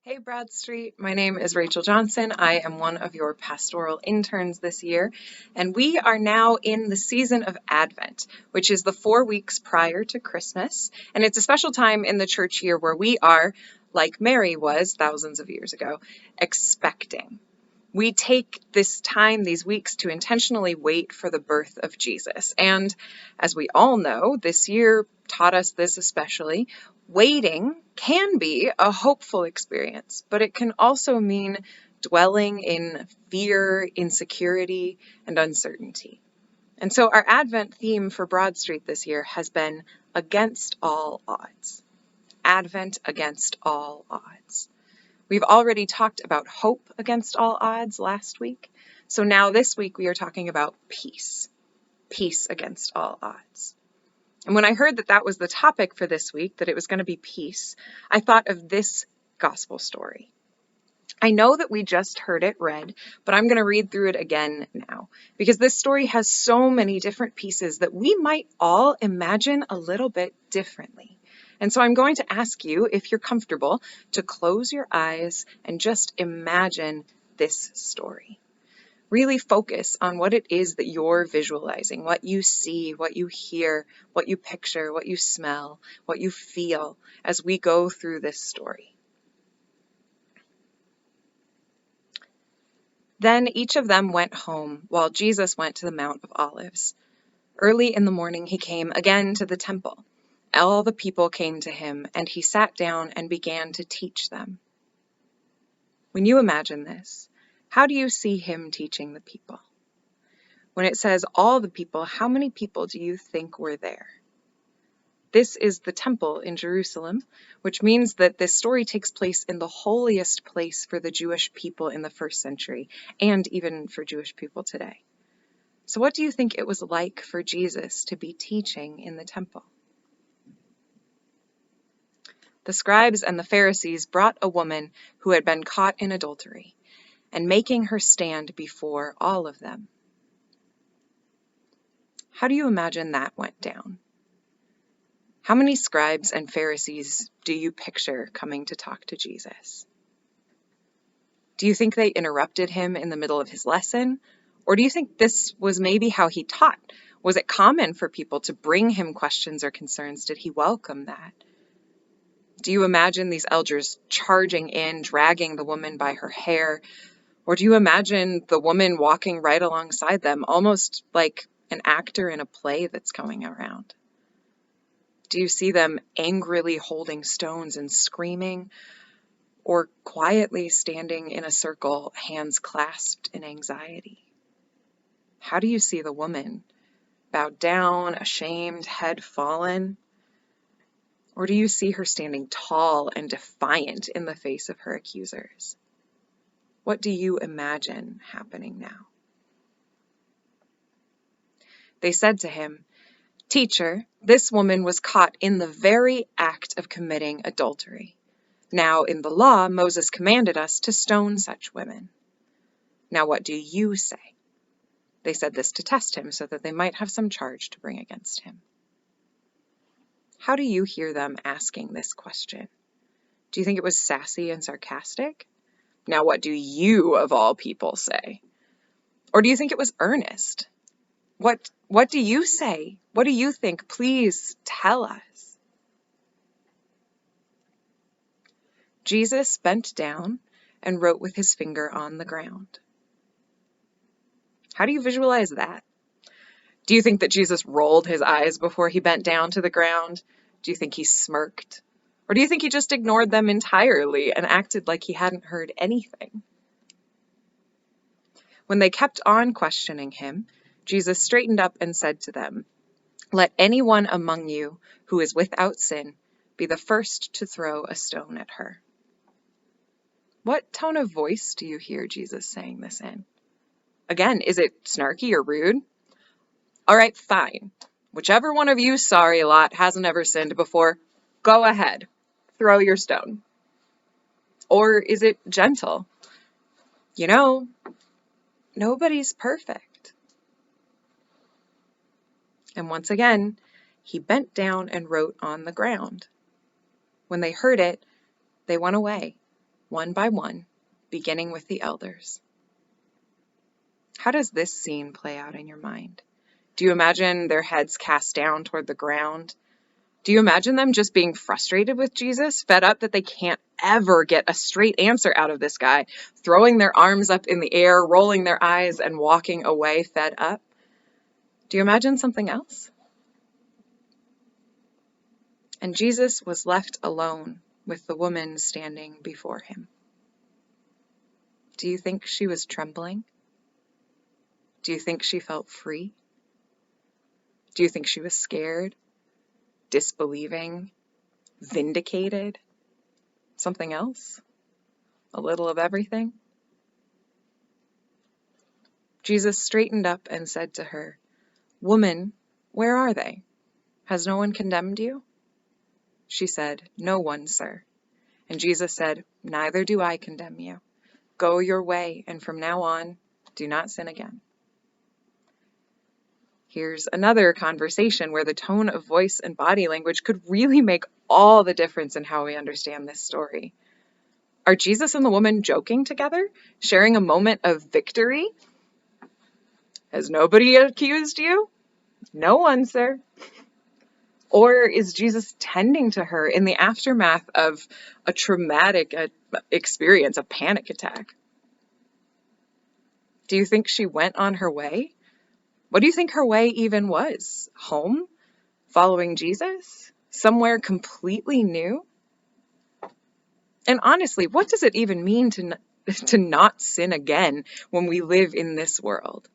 Hey Broad Street, my name is Rachel Johnson. I am one of your pastoral interns this year, and we are now in the season of Advent, which is the 4 weeks prior to Christmas, and it's a special time in the church year where we are, like Mary was thousands of years ago, expecting. We take this time, these weeks, to intentionally wait for the birth of Jesus. And as we all know, this year taught us this especially. Waiting can be a hopeful experience, but it can also mean dwelling in fear, insecurity, and uncertainty. And so our Advent theme for Broad Street this year has been against all odds. Advent against all odds. We've already talked about hope against all odds last week. So now this week we are talking about peace. Peace against all odds. And when I heard that that was the topic for this week, that it was going to be peace, I thought of this gospel story. I know that we just heard it read, but I'm going to read through it again now, because this story has so many different pieces that we might all imagine a little bit differently. And so I'm going to ask you, if you're comfortable, to close your eyes and just imagine this story. Really focus on what it is that you're visualizing, what you see, what you hear, what you picture, what you smell, what you feel as we go through this story. Then each of them went home, while Jesus went to the Mount of Olives. Early in the morning he came again to the temple. All the people came to him, and he sat down and began to teach them. When you imagine this, how do you see him teaching the people? When it says all the people, how many people do you think were there? This is the temple in Jerusalem, which means that this story takes place in the holiest place for the Jewish people in the first century, and even for Jewish people today. So what do you think it was like for Jesus to be teaching in the temple? The scribes and the Pharisees brought a woman who had been caught in adultery, and making her stand before all of them. How do you imagine that went down? How many scribes and Pharisees do you picture coming to talk to Jesus? Do you think they interrupted him in the middle of his lesson? Or do you think this was maybe how he taught? Was it common for people to bring him questions or concerns? Did he welcome that? Do you imagine these elders charging in, dragging the woman by her hair? Or do you imagine the woman walking right alongside them, almost like an actor in a play that's going around? Do you see them angrily holding stones and screaming, or quietly standing in a circle, hands clasped in anxiety? How do you see the woman? Bowed down, ashamed, head fallen? Or do you see her standing tall and defiant in the face of her accusers? What do you imagine happening now? They said to him, "Teacher, this woman was caught in the very act of committing adultery. Now in the law, Moses commanded us to stone such women. Now what do you say?" They said this to test him so that they might have some charge to bring against him. How do you hear them asking this question? Do you think it was sassy and sarcastic? Now what do you, of all people, say? Or do you think it was earnest? What do you say? What do you think? Please tell us. Jesus bent down and wrote with his finger on the ground. How do you visualize that? Do you think that Jesus rolled his eyes before he bent down to the ground? Do you think he smirked? Or do you think he just ignored them entirely and acted like he hadn't heard anything? When they kept on questioning him, Jesus straightened up and said to them, "Let anyone among you who is without sin be the first to throw a stone at her." What tone of voice do you hear Jesus saying this in? Again, is it snarky or rude? All right, fine. Whichever one of you sorry lot hasn't ever sinned before, go ahead, throw your stone. Or is it gentle? You know, nobody's perfect. And once again, he bent down and wrote on the ground. When they heard it, they went away, one by one, beginning with the elders. How does this scene play out in your mind? Do you imagine their heads cast down toward the ground? Do you imagine them just being frustrated with Jesus, fed up that they can't ever get a straight answer out of this guy, throwing their arms up in the air, rolling their eyes, and walking away fed up? Do you imagine something else? And Jesus was left alone with the woman standing before him. Do you think she was trembling? Do you think she felt free? Do you think she was scared, disbelieving, vindicated? Something else? A little of everything? Jesus straightened up and said to her, "Woman, where are they? Has no one condemned you?" She said, "No one, sir." And Jesus said, "Neither do I condemn you. Go your way, and from now on, do not sin again." Here's another conversation where the tone of voice and body language could really make all the difference in how we understand this story. Are Jesus and the woman joking together, sharing a moment of victory? Has nobody accused you? No one, sir. Or is Jesus tending to her in the aftermath of a traumatic experience, a panic attack? Do you think she went on her way? What do you think her way even was? Home? Following Jesus? Somewhere completely new? And honestly, what does it even mean to not sin again when we live in this world?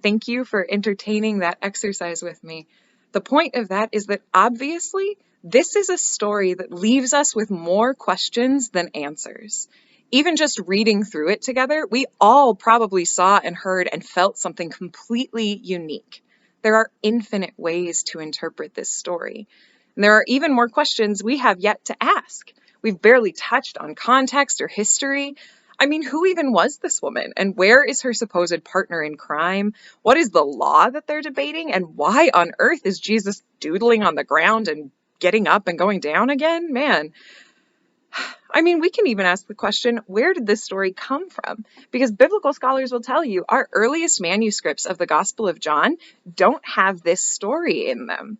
Thank you for entertaining that exercise with me. The point of that is that obviously this is a story that leaves us with more questions than answers. Even just reading through it together, we all probably saw and heard and felt something completely unique. There are infinite ways to interpret this story. And there are even more questions we have yet to ask. We've barely touched on context or history. I mean, who even was this woman? And where is her supposed partner in crime? What is the law that they're debating? And why on earth is Jesus doodling on the ground and getting up and going down again? Man, I mean, we can even ask the question, where did this story come from? Because biblical scholars will tell you our earliest manuscripts of the Gospel of John don't have this story in them.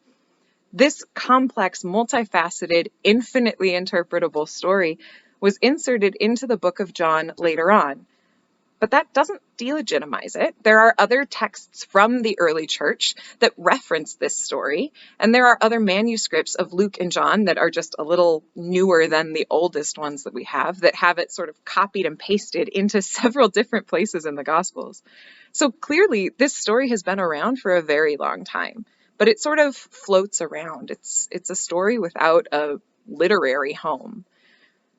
This complex, multifaceted, infinitely interpretable story was inserted into the book of John later on. But that doesn't delegitimize it. There are other texts from the early church that reference this story, and there are other manuscripts of Luke and John that are just a little newer than the oldest ones that we have, that have it sort of copied and pasted into several different places in the Gospels. So clearly, this story has been around for a very long time, but it sort of floats around. It's a story without a literary home.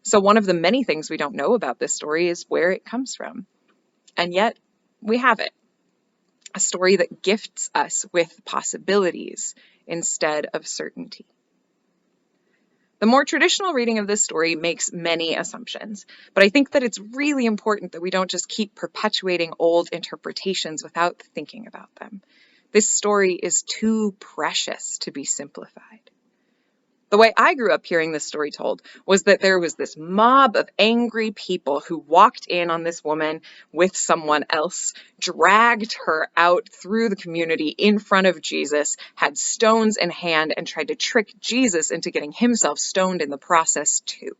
So one of the many things we don't know about this story is where it comes from. And yet, we have it. A story that gifts us with possibilities instead of certainty. The more traditional reading of this story makes many assumptions, but I think that it's really important that we don't just keep perpetuating old interpretations without thinking about them. This story is too precious to be simplified. The way I grew up hearing this story told was that there was this mob of angry people who walked in on this woman with someone else, dragged her out through the community in front of Jesus, had stones in hand, and tried to trick Jesus into getting himself stoned in the process too.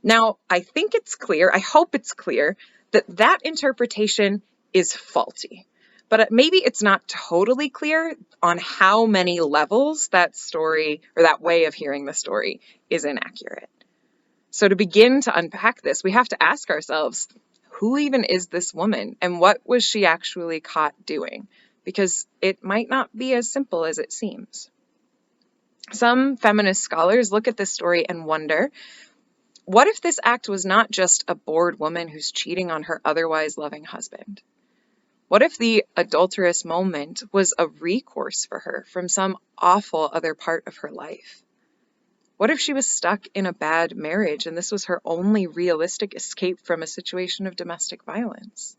Now, I think it's clear, I hope it's clear, that that interpretation is faulty. But maybe it's not totally clear on how many levels that story or that way of hearing the story is inaccurate. So to begin to unpack this, we have to ask ourselves, who even is this woman and what was she actually caught doing? Because it might not be as simple as it seems. Some feminist scholars look at this story and wonder, what if this act was not just a bored woman who's cheating on her otherwise loving husband? What if the adulterous moment was a recourse for her from some awful other part of her life? What if she was stuck in a bad marriage and this was her only realistic escape from a situation of domestic violence?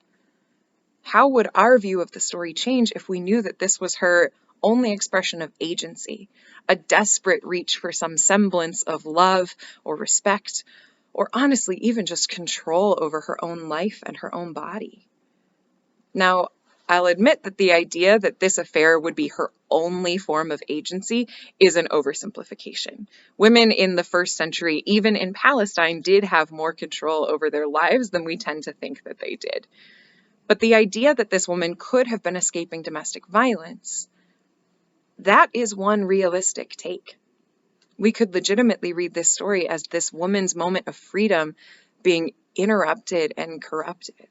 How would our view of the story change if we knew that this was her only expression of agency, a desperate reach for some semblance of love or respect, or honestly, even just control over her own life and her own body. Now, I'll admit that the idea that this affair would be her only form of agency is an oversimplification. Women in the first century, even in Palestine, did have more control over their lives than we tend to think that they did. But the idea that this woman could have been escaping domestic violence, that is one realistic take. We could legitimately read this story as this woman's moment of freedom being interrupted and corrupted.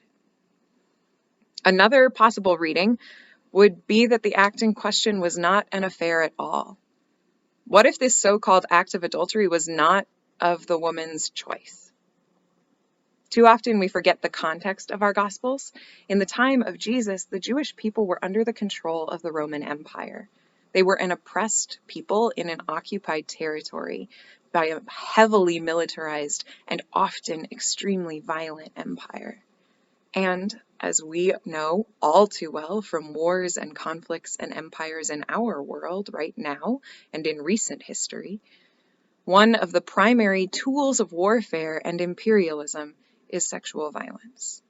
Another possible reading would be that the act in question was not an affair at all. What if this so-called act of adultery was not of the woman's choice? Too often we forget the context of our Gospels. In the time of Jesus, the Jewish people were under the control of the Roman Empire. They were an oppressed people in an occupied territory by a heavily militarized and often extremely violent empire. And as we know all too well from wars and conflicts and empires in our world right now and in recent history, one of the primary tools of warfare and imperialism is sexual violence.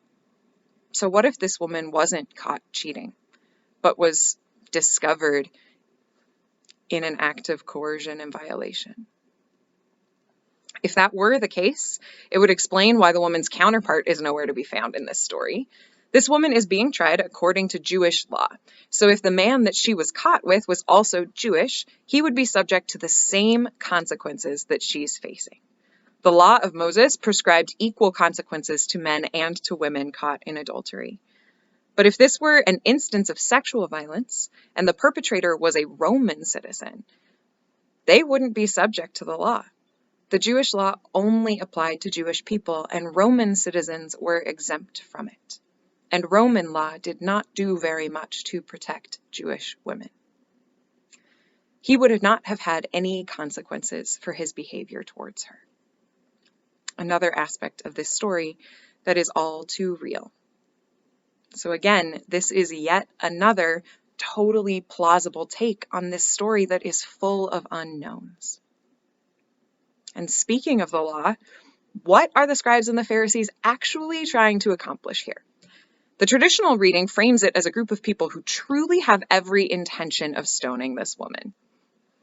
So what if this woman wasn't caught cheating, but was discovered in an act of coercion and violation? If that were the case, it would explain why the woman's counterpart is nowhere to be found in this story. This woman is being tried according to Jewish law. So if the man that she was caught with was also Jewish, he would be subject to the same consequences that she's facing. The law of Moses prescribed equal consequences to men and to women caught in adultery. But if this were an instance of sexual violence and the perpetrator was a Roman citizen, they wouldn't be subject to the law. The Jewish law only applied to Jewish people, and Roman citizens were exempt from it. And Roman law did not do very much to protect Jewish women. He would not have had any consequences for his behavior towards her. Another aspect of this story that is all too real. So again, this is yet another totally plausible take on this story that is full of unknowns. And speaking of the law, what are the scribes and the Pharisees actually trying to accomplish here? The traditional reading frames it as a group of people who truly have every intention of stoning this woman.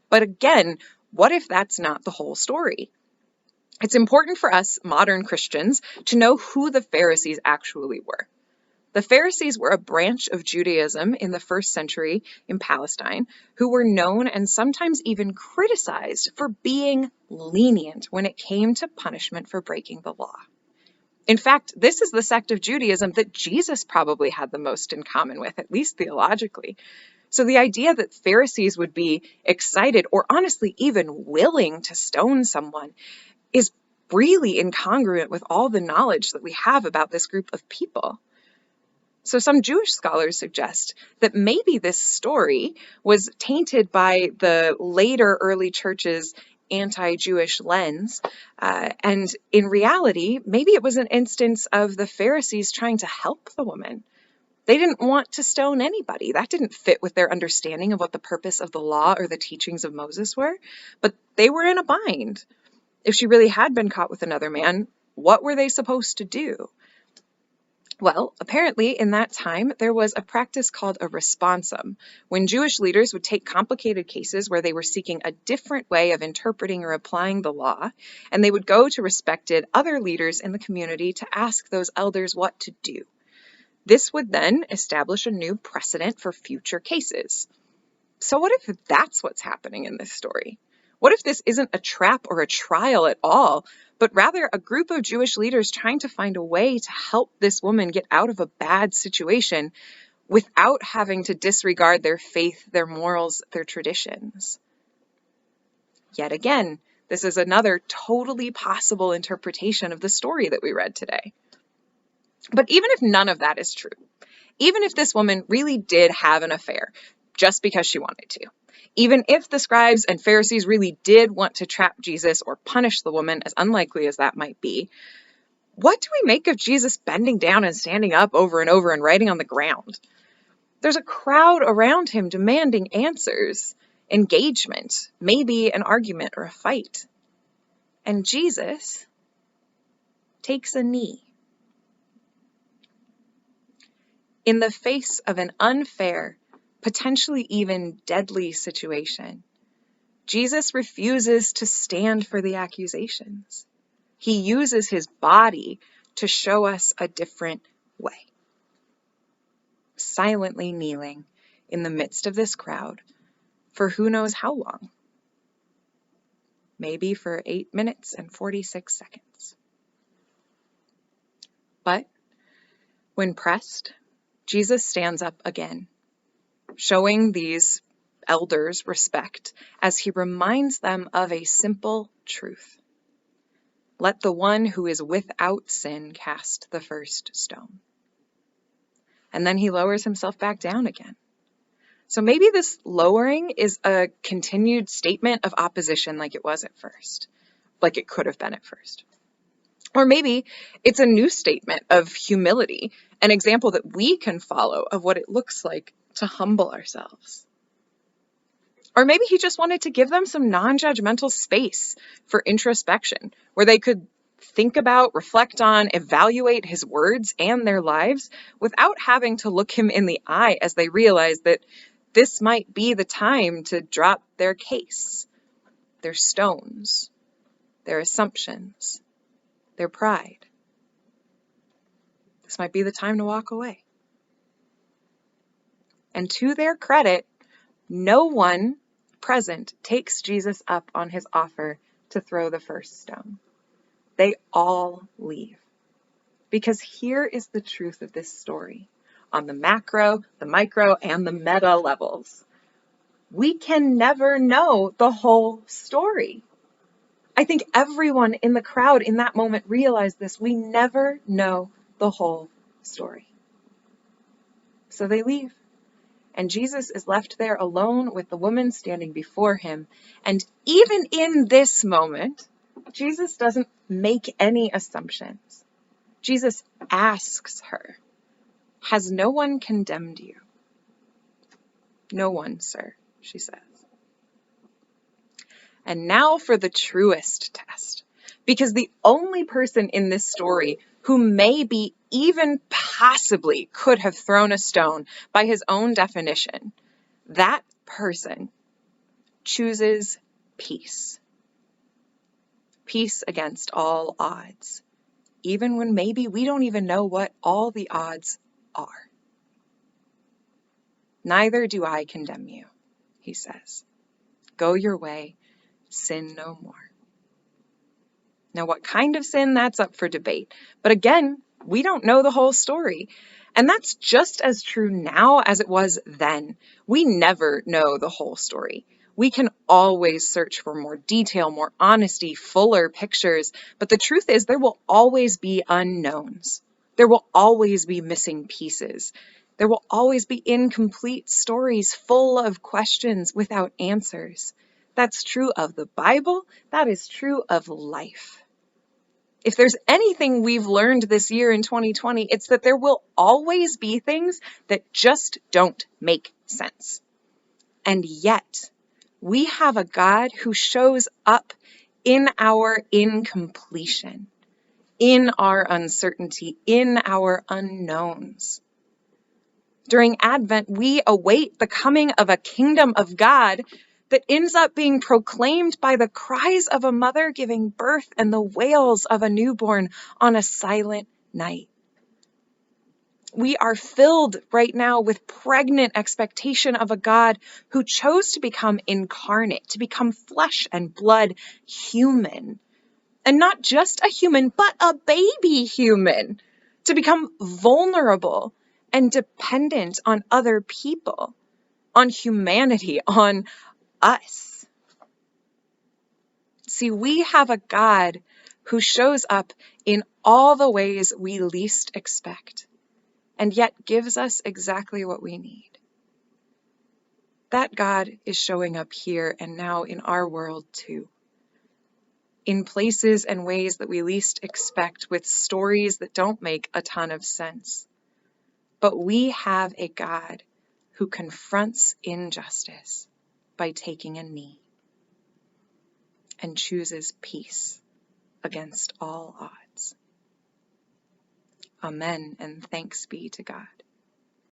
But again, what if that's not the whole story? It's important for us modern Christians to know who the Pharisees actually were. The Pharisees were a branch of Judaism in the first century in Palestine who were known and sometimes even criticized for being lenient when it came to punishment for breaking the law. In fact, this is the sect of Judaism that Jesus probably had the most in common with, at least theologically. So the idea that Pharisees would be excited or honestly even willing to stone someone is really incongruent with all the knowledge that we have about this group of people. So some Jewish scholars suggest that maybe this story was tainted by the later early church's anti-Jewish lens, and in reality, maybe it was an instance of the Pharisees trying to help the woman. They didn't want to stone anybody. That didn't fit with their understanding of what the purpose of the law or the teachings of Moses were, but they were in a bind. If she really had been caught with another man, what were they supposed to do? Well, apparently in that time, there was a practice called a responsum, when Jewish leaders would take complicated cases where they were seeking a different way of interpreting or applying the law, and they would go to respected other leaders in the community to ask those elders what to do. This would then establish a new precedent for future cases. So what if that's what's happening in this story? What if this isn't a trap or a trial at all, but rather a group of Jewish leaders trying to find a way to help this woman get out of a bad situation without having to disregard their faith, their morals, their traditions? Yet again, this is another totally possible interpretation of the story that we read today. But even if none of that is true, even if this woman really did have an affair just because she wanted to, even if the scribes and Pharisees really did want to trap Jesus or punish the woman, as unlikely as that might be, what do we make of Jesus bending down and standing up over and over and writing on the ground? There's a crowd around him demanding answers, engagement, maybe an argument or a fight. And Jesus takes a knee. In the face of an unfair, potentially even deadly situation, Jesus refuses to stand for the accusations. He uses his body to show us a different way. Silently kneeling in the midst of this crowd for who knows how long. Maybe for 8 minutes and 46 seconds. But when pressed, Jesus stands up again, showing these elders respect as he reminds them of a simple truth. Let the one who is without sin cast the first stone. And then he lowers himself back down again. So maybe this lowering is a continued statement of opposition like it was at first, like it could have been at first. Or maybe it's a new statement of humility, an example that we can follow of what it looks like to humble ourselves. Or maybe he just wanted to give them some non-judgmental space for introspection, where they could think about, reflect on, evaluate his words and their lives without having to look him in the eye as they realize that this might be the time to drop their case, their stones, their assumptions, their pride. This might be the time to walk away. And to their credit, no one present takes Jesus up on his offer to throw the first stone. They all leave. Because here is the truth of this story. On the macro, the micro, and the meta levels, we can never know the whole story. I think everyone in the crowd in that moment realized this. We never know the whole story. So they leave. And Jesus is left there alone with the woman standing before him. And even in this moment, Jesus doesn't make any assumptions. Jesus asks her, "Has no one condemned you?" "No one, sir," she says. And now for the truest test. Because the only person in this story who maybe even possibly could have thrown a stone by his own definition, that person chooses peace. Peace against all odds, even when maybe we don't even know what all the odds are. "Neither do I condemn you," he says. "Go your way, sin no more." Now, what kind of sin? That's up for debate. But again, we don't know the whole story. And that's just as true now as it was then. We never know the whole story. We can always search for more detail, more honesty, fuller pictures. But the truth is, there will always be unknowns. There will always be missing pieces. There will always be incomplete stories full of questions without answers. That's true of the Bible. That is true of life. If there's anything we've learned this year in 2020, it's that there will always be things that just don't make sense. And yet, we have a God who shows up in our incompletion, in our uncertainty, in our unknowns. During Advent, we await the coming of a kingdom of God that ends up being proclaimed by the cries of a mother giving birth and the wails of a newborn on a silent night. We are filled right now with pregnant expectation of a God who chose to become incarnate, to become flesh and blood human. And not just a human, but a baby human, to become vulnerable and dependent on other people, on humanity, on us. See, we have a God who shows up in all the ways we least expect, and yet gives us exactly what we need. That God is showing up here and now in our world too, in places and ways that we least expect, with stories that don't make a ton of sense. But we have a God who confronts injustice by taking a knee and chooses peace against all odds. Amen, and thanks be to God.